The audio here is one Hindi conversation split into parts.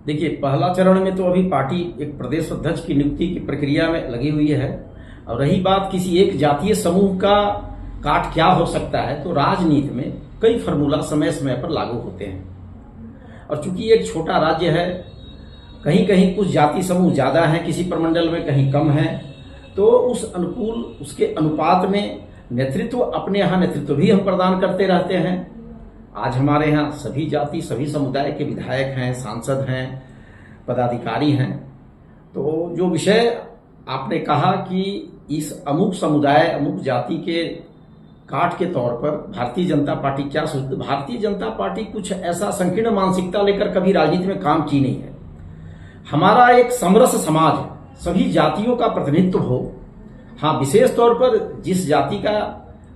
देखिए, पहला चरण में तो अभी पार्टी एक प्रदेश अध्यक्ष की नियुक्ति की प्रक्रिया में लगी हुई है। और रही बात किसी एक जातीय समूह का काट क्या हो सकता है, तो राजनीति में कई फार्मूला समय समय पर लागू होते हैं। और चूंकि एक छोटा राज्य है, कहीं कहीं कुछ जाति समूह ज्यादा हैं, किसी प्रमंडल में कहीं कम है, तो उस अनुकूल उसके अनुपात में नेतृत्व, अपने यहाँ नेतृत्व भी हम प्रदान करते रहते हैं। आज हमारे यहाँ सभी जाति सभी समुदाय के विधायक हैं, सांसद हैं, पदाधिकारी हैं। तो जो विषय आपने कहा कि इस अमुक समुदाय अमुक जाति के काट के तौर पर भारतीय जनता पार्टी क्या सोचती, भारतीय जनता पार्टी कुछ ऐसा संकीर्ण मानसिकता लेकर कभी राजनीति में काम की नहीं है। हमारा एक समरस समाज है, सभी जातियों का प्रतिनिधित्व हो। हाँ, विशेष तौर पर जिस जाति का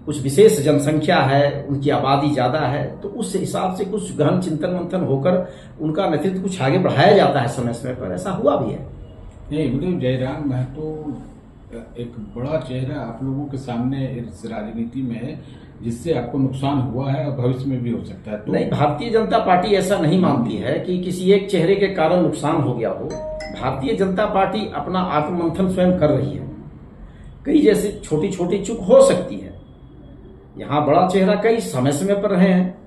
कुछ विशेष जनसंख्या है, उनकी आबादी ज्यादा है, तो उस हिसाब से कुछ गहन चिंतन मंथन होकर उनका नेतृत्व कुछ आगे बढ़ाया जाता है समय समय पर। ऐसा हुआ भी है। नहीं, जयराम महतो एक बड़ा चेहरा आप लोगों के सामने इस राजनीति में है, जिससे आपको नुकसान हुआ है और भविष्य में भी हो सकता है। तो नहीं, भारतीय जनता पार्टी ऐसा नहीं मानती है कि किसी एक चेहरे के कारण नुकसान हो गया हो। भारतीय जनता पार्टी अपना आत्ममंथन स्वयं कर रही है। कई जैसे छोटी छोटी चूक हो सकती है, यहाँ बड़ा चेहरा कई समय समय पर रहे हैं,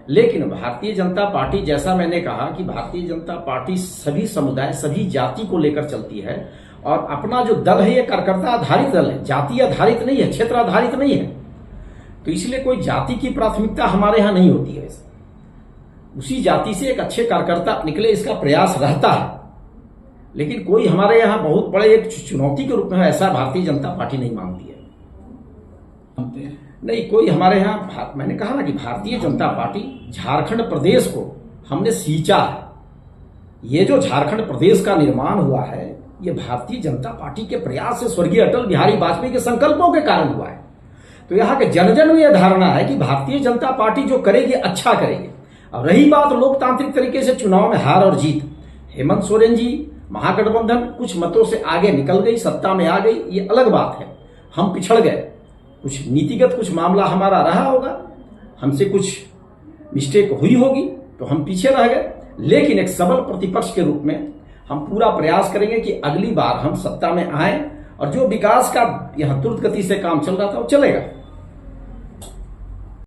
लेकिन भारतीय जनता पार्टी, जैसा मैंने कहा कि भारतीय जनता पार्टी सभी समुदाय सभी जाति को लेकर चलती है। और अपना जो दल है ये कार्यकर्ता आधारित दल है, जाति आधारित नहीं है, क्षेत्र आधारित नहीं है। तो इसलिए कोई जाति की प्राथमिकता हमारे यहाँ नहीं होती है। उसी जाति से एक अच्छे कार्यकर्ता निकले, इसका प्रयास रहता है। लेकिन कोई हमारे यहाँ बहुत बड़े एक चुनौती के रूप में ऐसा भारतीय जनता पार्टी नहीं मानती है। नहीं, कोई हमारे यहाँ, मैंने कहा ना कि भारतीय जनता पार्टी झारखंड प्रदेश को हमने सींचा है। ये जो झारखंड प्रदेश का निर्माण हुआ है, ये भारतीय जनता पार्टी के प्रयास से, स्वर्गीय अटल बिहारी वाजपेयी के संकल्पों के कारण हुआ है। तो यहाँ के जन जन में यह धारणा है कि भारतीय जनता पार्टी जो करेगी अच्छा करेगी। अब रही बात लोकतांत्रिक तरीके से चुनाव में हार और जीत, हेमंत सोरेन जी महागठबंधन कुछ मतों से आगे निकल गई, सत्ता में आ गई, ये अलग बात है। हम पिछड़ गए, कुछ नीतिगत कुछ मामला हमारा रहा होगा, हमसे कुछ मिस्टेक हुई होगी, तो हम पीछे रह गए। लेकिन एक सबल प्रतिपक्ष के रूप में हम पूरा प्रयास करेंगे कि अगली बार हम सत्ता में आए और जो विकास का यहाँ द्रुत गति से काम चल रहा था वो चलेगा।